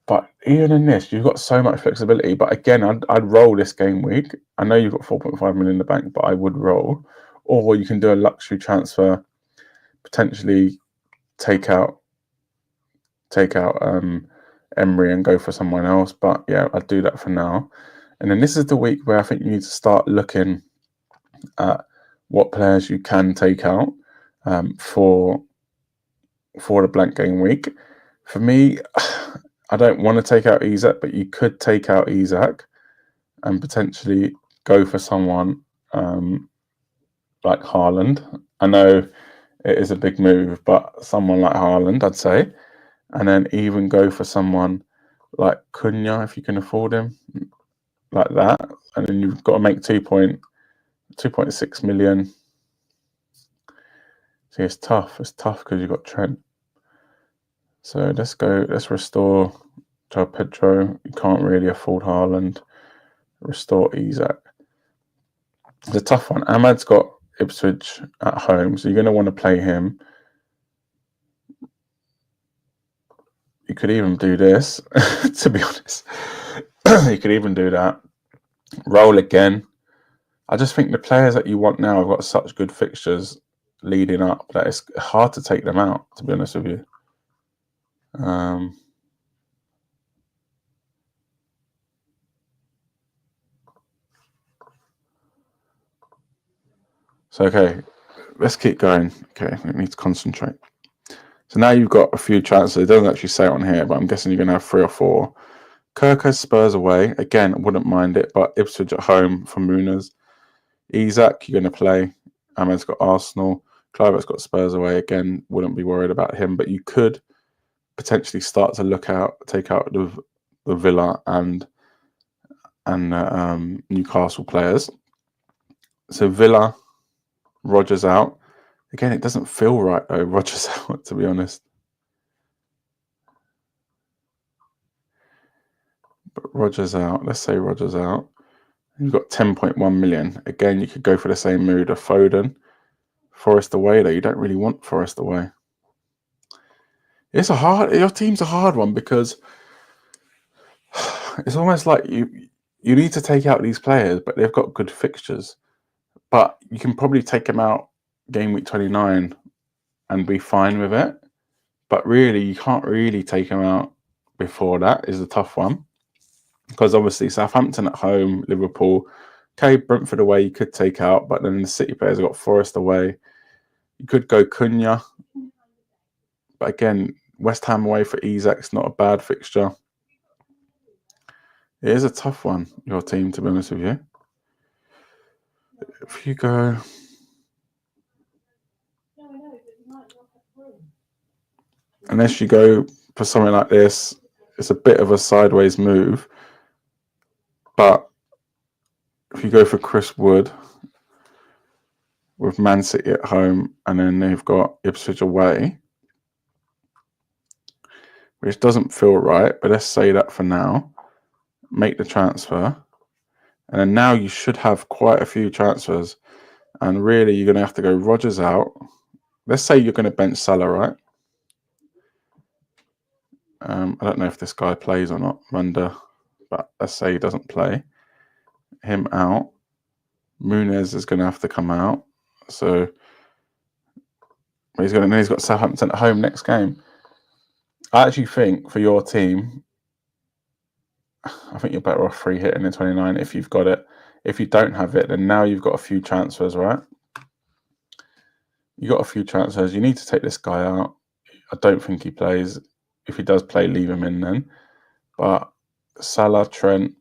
But even in this, you've got so much flexibility. But again, I'd roll this game week. I know you've got 4.5 million in the bank, but I would roll. Or you can do a luxury transfer, potentially take out Emery and go for someone else. But yeah, I'd do that for now. And then this is the week where I think you need to start looking at what players you can take out for the blank game week. For me, I don't want to take out Isak, but you could take out Isak and potentially go for someone like Haaland. I know it is a big move, but someone like Haaland, I'd say. And then even go for someone like Cunha, if you can afford him, like that. And then you've got to make 2.6 million. See, it's tough. It's tough because you've got Trent. So let's restore João Pedro. You can't really afford Haaland. Restore Isak. It's a tough one. Ahmad's got Ipswich at home, so you're going to want to play him. You could even do this, to be honest. You could even do that. Roll again. I just think the players that you want now have got such good fixtures leading up that it's hard to take them out, to be honest with you. So, okay, let's keep going. Okay, we need to concentrate. So now you've got a few chances. It doesn't actually say it on here, but I'm guessing you're going to have 3 or 4. Kirk has Spurs away. Again, I wouldn't mind it, but Ipswich at home for Mooners. Isaac, you're going to play. Ahmed's got Arsenal. Clivert's got Spurs away. Again, wouldn't be worried about him, but you could potentially start to take out the Villa and Newcastle players. So Villa, Rodgers out. Again, it doesn't feel right though, Rodgers out, to be honest. But Rodgers out. Let's say Rodgers out. You've got 10.1 million. Again, you could go for the same mood of Foden. Forest away though. You don't really want Forest away. Your team's a hard one because it's almost like you need to take out these players, but they've got good fixtures. But you can probably take them out game week 29 and be fine with it. But really, you can't really take them out before that is a tough one. Because obviously Southampton at home, Liverpool, okay, Brentford away you could take out, but then the City players have got Forest away. You could go Cunha. But again, West Ham away for Isak's not a bad fixture. It is a tough one, your team, to be honest with you. If you go... Unless you go for something like this, it's a bit of a sideways move. But if you go for Chris Wood with Man City at home, and then they've got Ipswich away, which doesn't feel right, but let's say that for now. Make the transfer. And then now you should have quite a few transfers. And really, you're going to have to go Rodgers out. Let's say you're going to bench Salah, right? I don't know if this guy plays or not, Runda, but let's say he doesn't play. Him out. Muniz is going to have to come out. So he's got Southampton at home next game. I actually think for your team, I think you're better off free hitting in 29 if you've got it. If you don't have it, then now you've got a few transfers, right? You've got a few transfers. You need to take this guy out. I don't think he plays. If he does play, leave him in then. But Salah, Trent,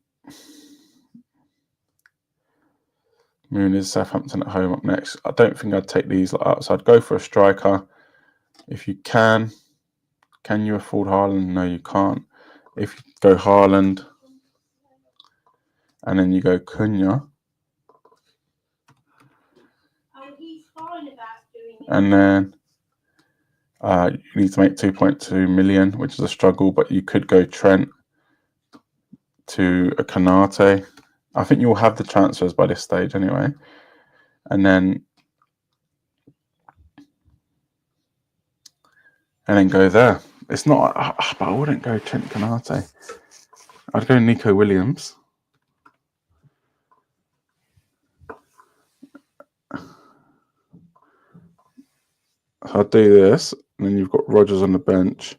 Muniz, Southampton at home up next. I don't think I'd take these out. So I'd go for a striker. If you can you afford Haaland? No, you can't. If you go Haaland and then you go Cunha, and then you need to make 2.2 million, which is a struggle, but you could go Trent to a Kanate. I think you'll have the transfers by this stage anyway. And then go there. It's not, but I wouldn't go Trent Kanate. I'd go Nico Williams. So I'd do this, and then you've got Rodgers on the bench.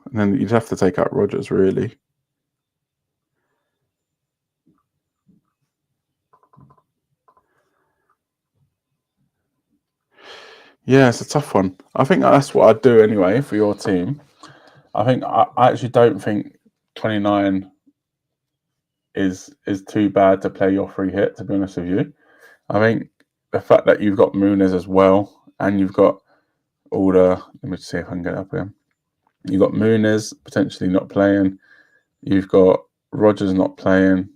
And then you'd have to take out Rodgers, really. Yeah, it's a tough one. I think that's what I'd do anyway for your team. I think I actually don't think 29 is too bad to play your free hit, to be honest with you. I think the fact that you've got Muniz as well, and you've got all the... Let me see if I can get it up here. You've got Muniz potentially not playing. You've got Rodgers not playing,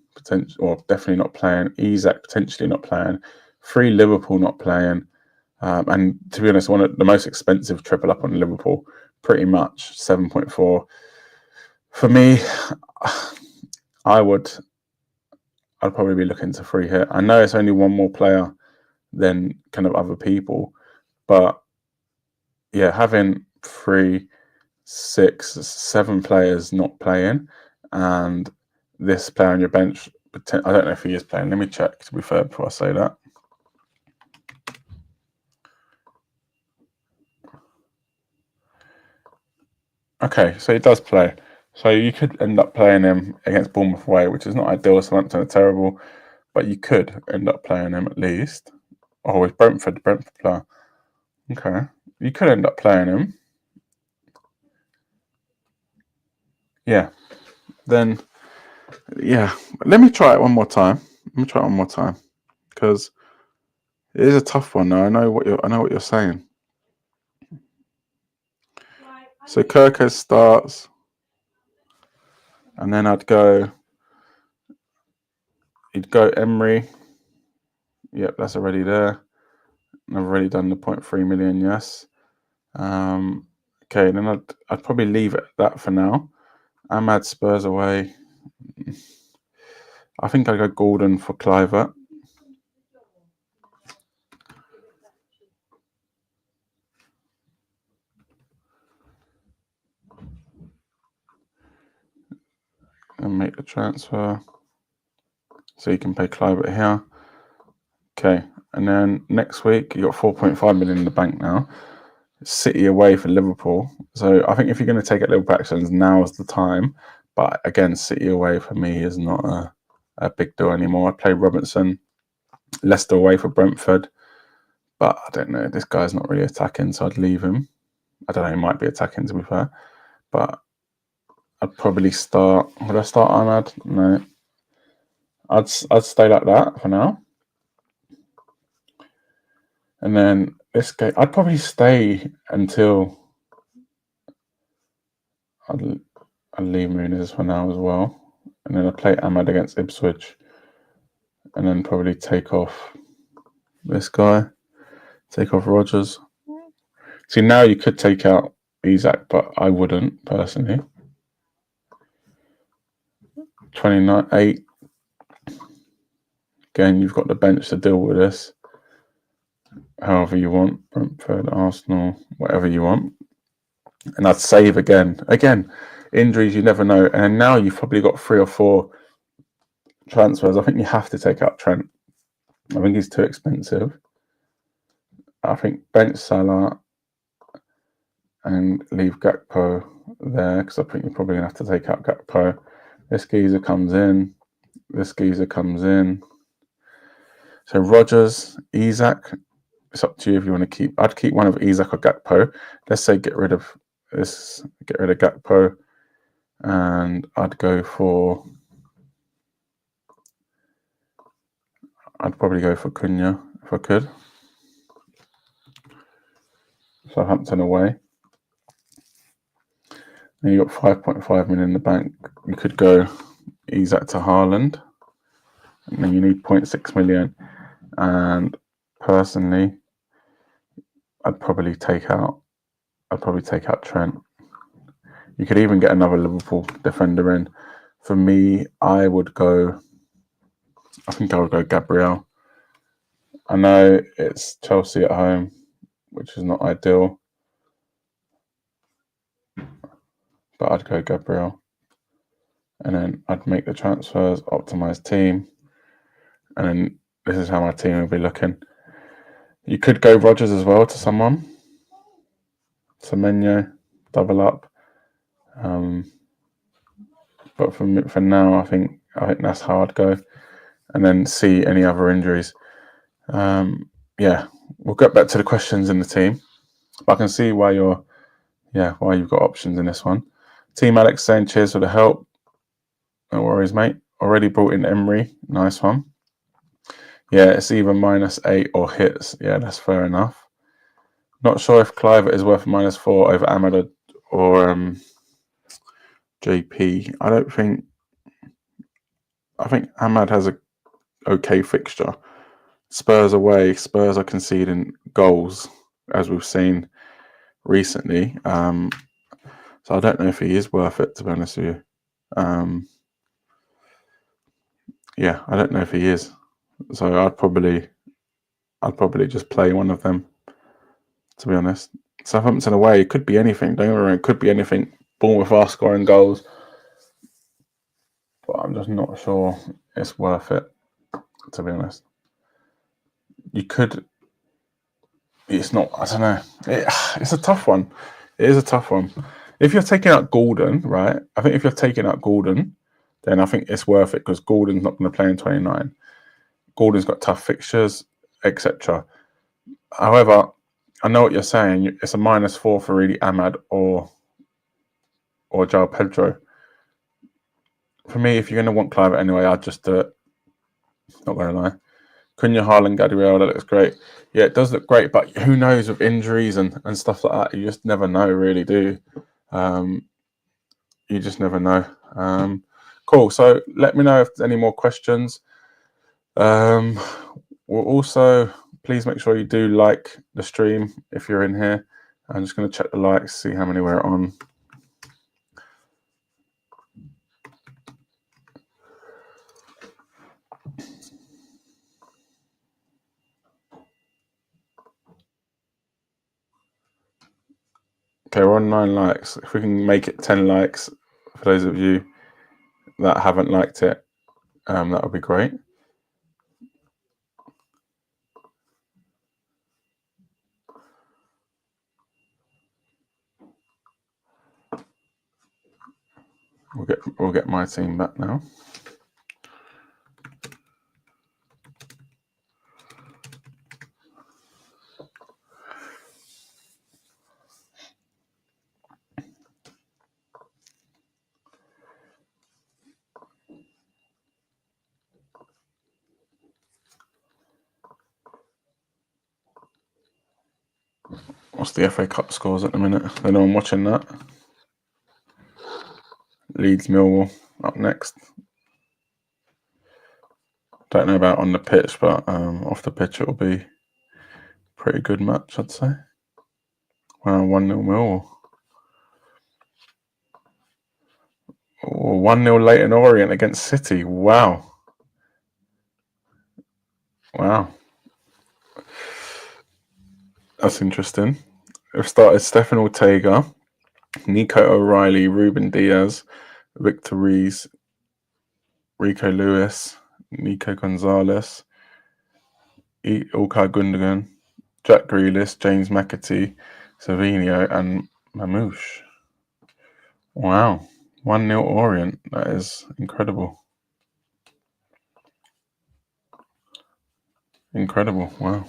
or definitely not playing. Isak potentially not playing. 3 Liverpool not playing. And to be honest, one of the most expensive triple up on Liverpool, pretty much 7.4. For me, I'd probably be looking to free hit. I know it's only one more player than kind of other people, but yeah, having 3, 6, 7 players not playing, and this player on your bench, I don't know if he is playing. Let me check, to be fair, before I say that. Okay, so he does play. So you could end up playing him against Bournemouth away, which is not ideal. Southampton are terrible, but you could end up playing him at least. Oh, it's Brentford player. Okay, you could end up playing him. Yeah. Then, yeah. Let me try it one more time. Because it is a tough one. Now I know what you're saying. So Kirkes starts, and then you'd go Emery. Yep, that's already there. I've already done the 0.3 million, yes. Okay, then I'd probably leave it at that for now. Ahmad Spurs away. I think I'd go Gordon for Clivert. And make the transfer. So you can pay Clivert here. Okay, and then next week you got 4.5 million in the bank now. City away for Liverpool. So I think if you're going to take out Liverpool actions, now is the time. But again, City away for me is not a big deal anymore. I play Robinson. Leicester away for Brentford. But I don't know. This guy's not really attacking, so I'd leave him. I don't know. He might be attacking, to be fair. But I'd probably start. Would I start Ahmad? No. I'd stay like that for now. And then this game, I'd probably stay until I'd leave Muniz for now as well. And then I'd play Ahmad against Ipswich. And then probably take off this guy. Take off Rodgers. See, now you could take out Isak, but I wouldn't, personally. 29-8. Again, you've got the bench to deal with this. However you want. Brentford, Arsenal, whatever you want. And I'd save again. Again, injuries, you never know. And now you've probably got 3 or 4 transfers. I think you have to take out Trent. I think he's too expensive. I think bench Salah and leave Gakpo there, because I think you're probably going to have to take out Gakpo. This geezer comes in. This geezer comes in. So Rodgers, Isak. It's up to you if you want to keep. I'd keep one of Isak or Gakpo. Let's say get rid of this. Get rid of Gakpo, and I'd go for. I'd probably go for Cunha if I could. Southampton away. Then you got 5.5 million in the bank. You could go Isak to Haaland, and then you need 0.6 million. And personally, I'd probably take out Trent. You could even get another Liverpool defender in. For me, I think I would go Gabriel. I know it's Chelsea at home, which is not ideal, but I'd go Gabriel. And then I'd make the transfers, optimize team, and then this is how my team will be looking. You could go Rodgers as well to someone. Semenyo, double up. But for now, I think that's how I'd go, and then see any other injuries. Yeah, we'll get back to the questions in the team. But I can see why you've got options in this one. Team Alex saying cheers for the help. No worries, mate. Already brought in Emery. Nice one. Yeah, it's either -8 or hits. Yeah, that's fair enough. Not sure if Clivert is worth -4 over Ahmad or JP. I think Ahmad has a okay fixture. Spurs away. Spurs are conceding goals, as we've seen recently. So I don't know if he is worth it, to be honest with you. Yeah, I don't know if he is. So I'd probably just play one of them, to be honest. Southampton away, it could be anything. Don't get me wrong, it could be anything. Bournemouth are scoring goals, but I'm just not sure it's worth it, to be honest. You could. It's not. I don't know. It's a tough one. It is a tough one. If you're taking out Gordon, right? I think if you're taking out Gordon, then I think it's worth it because Gordon's not going to play in 29. Gordon's got tough fixtures, etc. However, I know what you're saying. It's a -4 for really Ahmad or João Pedro. For me, if you're going to want Clive anyway, I'd just do it. Not going to lie. Cunha, Haaland, Gabriel, that looks great. Yeah, it does look great, but who knows with injuries and stuff like that? You just never know, really, do you? You just never know. Cool. So let me know if there's any more questions. We'll also, please make sure you do like the stream if you're in here. I'm just going to check the likes, see how many we're on. Okay, we're on 9 likes. If we can make it 10 likes, for those of you that haven't liked it, that would be great. We'll get my team back now. What's the FA Cup scores at the minute? Anyone watching that? Leeds Millwall up next. Don't know about on the pitch, but off the pitch it'll be a pretty good match, I'd say. Wow, 1-0 Millwall. Oh, 1-0 Leyton Orient against City. Wow. Wow. That's interesting. We've started Stefan Ortega, Nico O'Reilly, Ruben Diaz, Victor Rees, Rico Lewis, Nico Gonzalez, Ilkay Gundogan, Jack Grealish, James McAtee, Savinio, and Mamouche. Wow. 1-0 Orient. That is incredible. Incredible. Wow.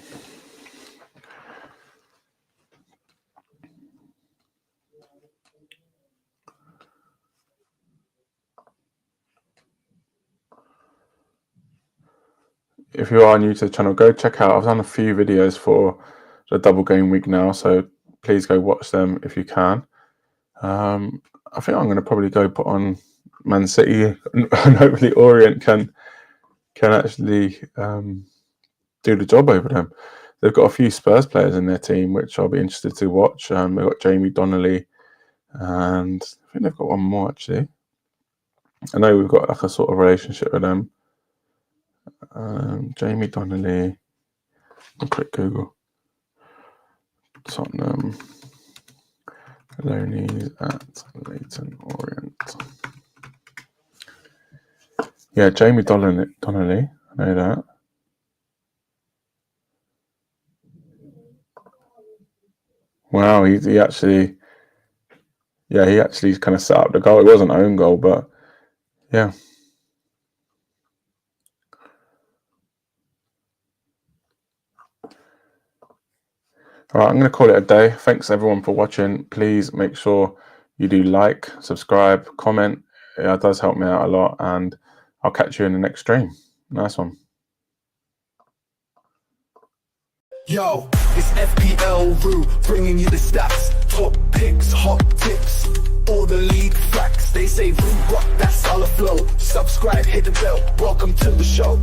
If you are new to the channel, go check out. I've done a few videos for the double game week now, so please go watch them if you can. I think I'm going to probably go put on Man City, and hopefully Orient can actually do the job over them. They've got a few Spurs players in their team, which I'll be interested to watch. They've got Jamie Donnelly, and I think they've got one more actually. I know we've got like a sort of relationship with them. Jamie Donnelly. I'll click Google. Tottenham. Loanies at Leyton Orient. Yeah, Jamie Donnelly. I know that. Wow, he actually, yeah, he actually kind of set up the goal. It wasn't an own goal, but yeah. All right, I'm going to call it a day. Thanks everyone for watching. Please make sure you do like, subscribe, comment. It does help me out a lot, and I'll catch you in the next stream. Nice one. Yo, it's FPL Roo, bringing you the stats, top picks, hot tips, all the league facts. They say Roo rock, that's all the flow. Subscribe, hit the bell, welcome to the show.